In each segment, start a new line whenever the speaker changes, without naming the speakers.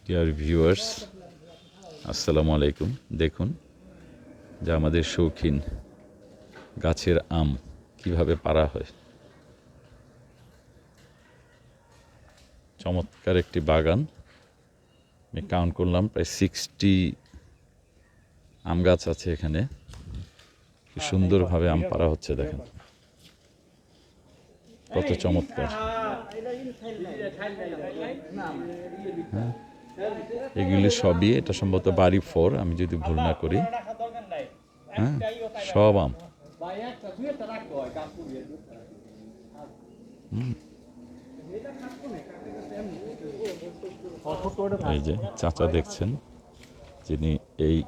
Dear viewers, আসসালামু আলাইকুম। দেখুন যে আমাদের শৌখিন গাছের আম কিভাবে পাড়া হয়। চমৎকার একটি বাগান। আমি কাউন্ট করলাম প্রায় 60 আম গাছ আছে এখানে। কি সুন্দরভাবে আম পাড়া হচ্ছে, দেখেন কত চমৎকার। এগুলি সবই, এটা সম্ভবত বাড়ি 4 আমি যদি ভুল না করি। হ্যাঁ, সব আম। এই যে চাচা দেখছেন, যিনি এই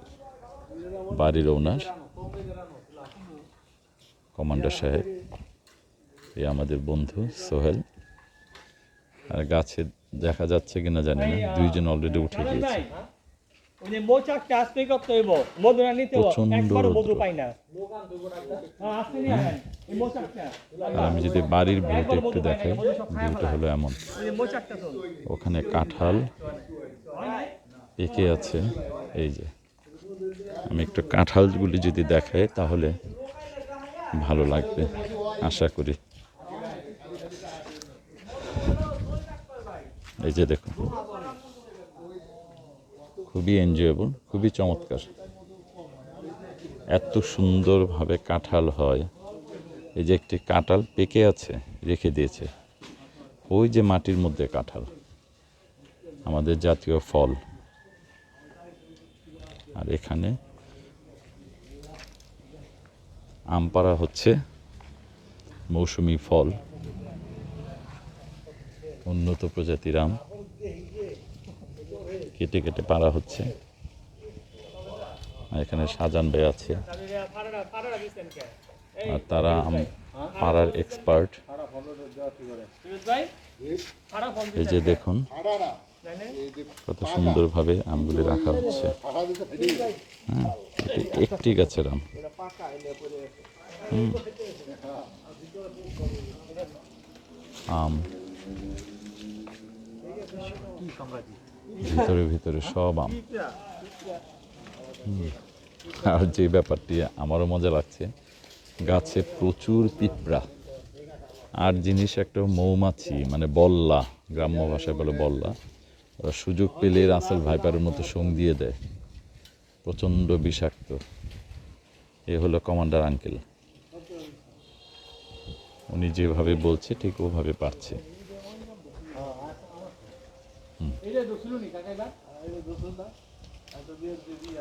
বাড়ির ওনার, কমান্ডার সাহেব। এই আমাদের বন্ধু সোহেল। আর গাছে দেখা যাচ্ছে কিনা জানি না, দুইজন অলরেডি উঠে গিয়েছে। প্রচন্ড রৌদ্র। আর আমি যদি বাড়ির ভিউটা একটু দেখাই, ভিউটা হলো এমন। ওখানে কাঁঠাল পেকে আছে। এই যে আমি একটু কাঁঠালগুলি যদি দেখাই তাহলে ভালো লাগবে আশা করি। এই যে দেখুন, খুবই এনজয়েবল, খুবই চমৎকার। এত সুন্দরভাবে কাঁঠাল হয়। এই যে একটি কাঁঠাল পেকে আছে, রেখে দিয়েছে। ওই যে মাটির মধ্যে কাঁঠাল, আমাদের জাতীয় ফল। আর এখানে আম পাড়া হচ্ছে, মৌসুমি ফল, উন্নত প্রজাতির আম কেটে কেটে পাড়া হচ্ছে। আর এখানে সাজান ভাই আছে, আর তারা আম পাড়ার এক্সপার্ট। এই যে দেখুন কত সুন্দরভাবে আমগুলি রাখা হচ্ছে। হ্যাঁ, একটি গাছের আম। আম ভিতরে ভিতরে সব আম। আর যে ব্যাপারটি আমারও মজা লাগছে, গাছে প্রচুর পিঁপড়া। আর জিনিস একটা মৌমাছি, মানে বল্লা, গ্রাম্য ভাষায় বলে বল্লা। ওরা সুযোগ পেলে রাসেল ভাইপারের মতো সং দিয়ে দেয়, প্রচণ্ড বিষাক্ত। এ হলো কমান্ডার আঙ্কেল, উনি যেভাবে বলছে ঠিক ওভাবে পারছে।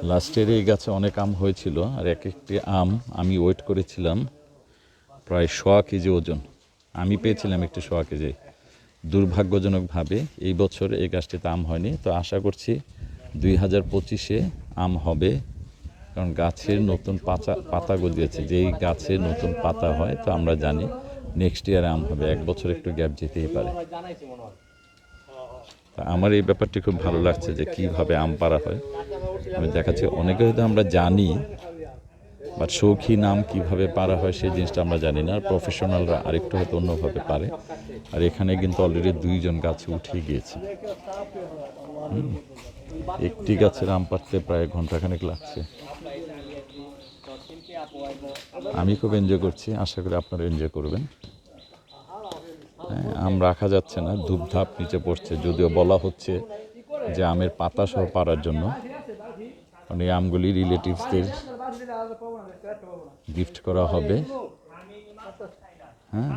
লাস্টের এই গাছে অনেক আম হয়েছিল, আর এক একটি আম আমি ওয়েট করেছিলাম প্রায় 100 কেজি ওজন। আমি পেয়েছিলাম একটু 100 কেজি। দুর্ভাগ্যজনকভাবে এই বছর এই গাছটিতে আম হয়নি। তো আশা করছি 2025-এ আম হবে, কারণ গাছের নতুন পাতা গজিয়েছে। যেই গাছে নতুন পাতা হয় তো আমরা জানি নেক্সট ইয়ারে আম হবে। 1 বছর একটু গ্যাপ যেতেই পারে। তা আমার এই ব্যাপারটি খুব ভালো লাগছে যে কীভাবে আম পাড়া হয়। আমি দেখাচ্ছি, অনেকে হয়তো আমরা জানি, বাট শৌখিন আম কীভাবে পাড়া হয় সেই জিনিসটা আমরা জানি না। আর প্রফেশনালরা আরেকটু হয়তো অন্যভাবে পারে। আর এখানে কিন্তু অলরেডি 2 জন গাছে উঠে গিয়েছে। একটি গাছের আম পাড়তে প্রায় ঘন্টাখানেক লাগছে। আমি খুব এনজয় করছি, আশা করি আপনারা এনজয় করবেন। হ্যাঁ, আম রাখা যাচ্ছে না, ধূপধাপ নিচে পড়ছে। যদিও বলা হচ্ছে যে আমের পাতা সহ পাড়ার জন্য, মানে আমগুলি রিলেটিভসদের গিফট করা হবে। হ্যাঁ,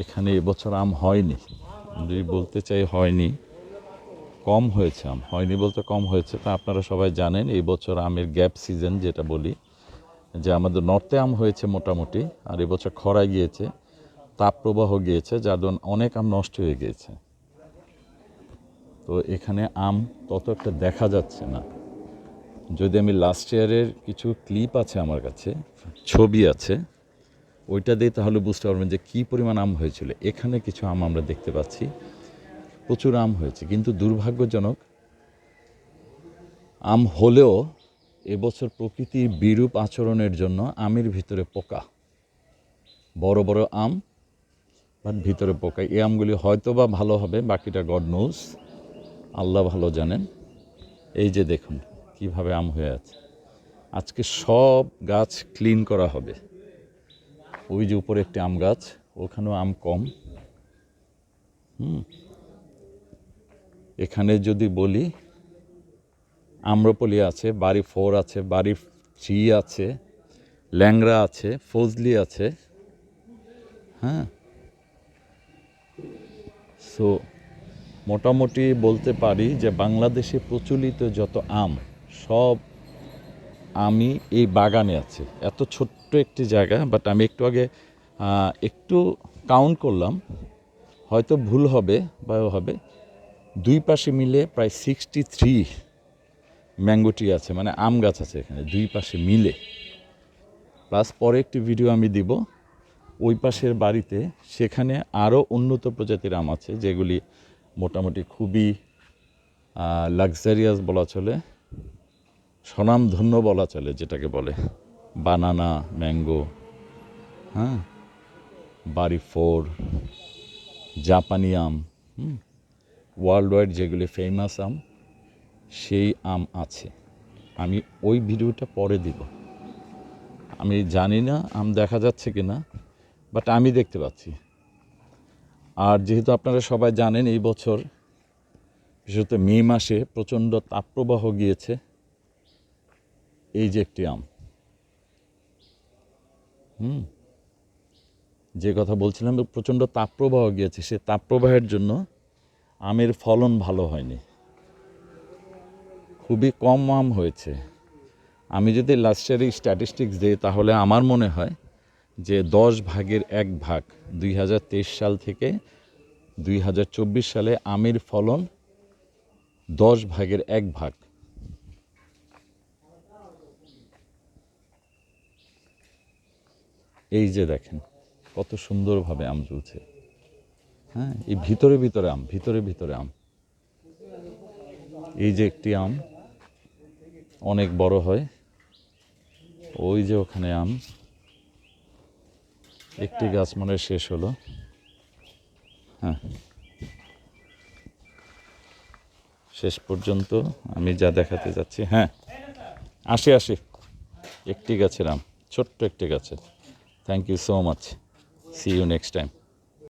এখানে এবছর আম হয়নি, যদি বলতে চাই হয়নি, কম হয়েছে আম। হয়নি বলতে কম হয়েছে। তা আপনারা সবাই জানেন এই বছর আমের গ্যাপ সিজন যেটা বলি, যে আমাদের নর্থে আম হয়েছে মোটামুটি, আর এবছর খরা গিয়েছে, তাপপ্রবাহ গিয়েছে, যার জন্য অনেক আম নষ্ট হয়ে গিয়েছে। তো এখানে আম তত একটা দেখা যাচ্ছে না। যদি আমি লাস্ট ইয়ারের কিছু ক্লিপ আছে আমার কাছে, ছবি আছে, ওইটা দিয়ে তাহলে বুঝতে পারবেন যে কী পরিমাণ আম হয়েছিল। এখানে কিছু আম আমরা দেখতে পাচ্ছি, প্রচুর আম হয়েছে। কিন্তু দুর্ভাগ্যজনক, আম হলেও এবছর প্রকৃতির বিরূপ আচরণের জন্য আমের ভিতরে পোকা। বড় বড় আম বাট ভিতরে পোকা। এই আমগুলি হয়তো বা ভালো হবে, বাকিটা গড নোজ, আল্লাহ ভালো জানেন। এই যে দেখুন কিভাবে আম হয়ে আছে। আজকে সব গাছ ক্লিন করা হবে। ওই যে উপরে একটি আম গাছ, ওখানেও আম কম। এখানে যদি বলি আম্রপলি আছে, বাড়ি 4 আছে, বাড়ি 3 আছে, ল্যাংড়া আছে, ফজলি আছে। হ্যাঁ, সো মোটামুটি বলতে পারি যে বাংলাদেশে প্রচলিত যত আম সব আমি এই বাগানে আছে। এত ছোট্ট একটি জায়গা, বাট আমি একটু আগে একটু কাউন্ট করলাম, হয়তো ভুল হবে বা হবে, দুই পাশে মিলে প্রায় 63 ম্যাঙ্গো ট্রি আছে, মানে আম গাছ আছে এখানে দুই পাশে মিলে। প্লাস পরে একটি ভিডিও আমি দিব ওই পাশের বাড়িতে, সেখানে আরও উন্নত প্রজাতির আম আছে যেগুলি মোটামুটি খুবই লাক্সারিয়াস বলা চলে, স্বনামধন্য বলা চলে, যেটাকে বলে বানানা ম্যাঙ্গো। হ্যাঁ, বাড়ি 4, জাপানি আম, ওয়ার্ল্ড ওয়াইড যেগুলি ফেমাস আম, সেই আম আছে। আমি ওই ভিডিওটা পরে দিব। আমি জানি না আম দেখা যাচ্ছে কি না, বাট আমি দেখতে পাচ্ছি। আর যেহেতু আপনারা সবাই জানেন এই বছর বিশেষত মে মাসে প্রচণ্ড তাপপ্রবাহ গিয়েছে। এই যে একটি আম, যে কথা বলছিলাম প্রচণ্ড তাপপ্রবাহ গিয়েছে, সে তাপপ্রবাহের জন্য আমের ফলন ভালো হয়নি, খুবই কম আম হয়েছে। আমি যদি লাস্ট ইয়ারের স্ট্যাটিস্টিক্স দিই তাহলে আমার মনে হয় যে 10 ভাগের 1 ভাগ 2023 সাল থেকে 2024 সালে আমের ফলন 10 ভাগের 1 ভাগ। এই যে দেখেন কত সুন্দরভাবে আম ঝুলছে। হ্যাঁ, এই ভিতরে ভিতরে আম, ভিতরে ভিতরে আম। এই যে একটি আম অনেক বড় হয়, ওই যে ওখানে আম, একটি গাছ মনে হয় শেষ হলো। হ্যাঁ, শেষ পর্যন্ত আমি যা দেখাতে যাচ্ছি। হ্যাঁ, আসি একটি গাছের আম, ছোট্ট একটি গাছের। Thank you so much, see you next time.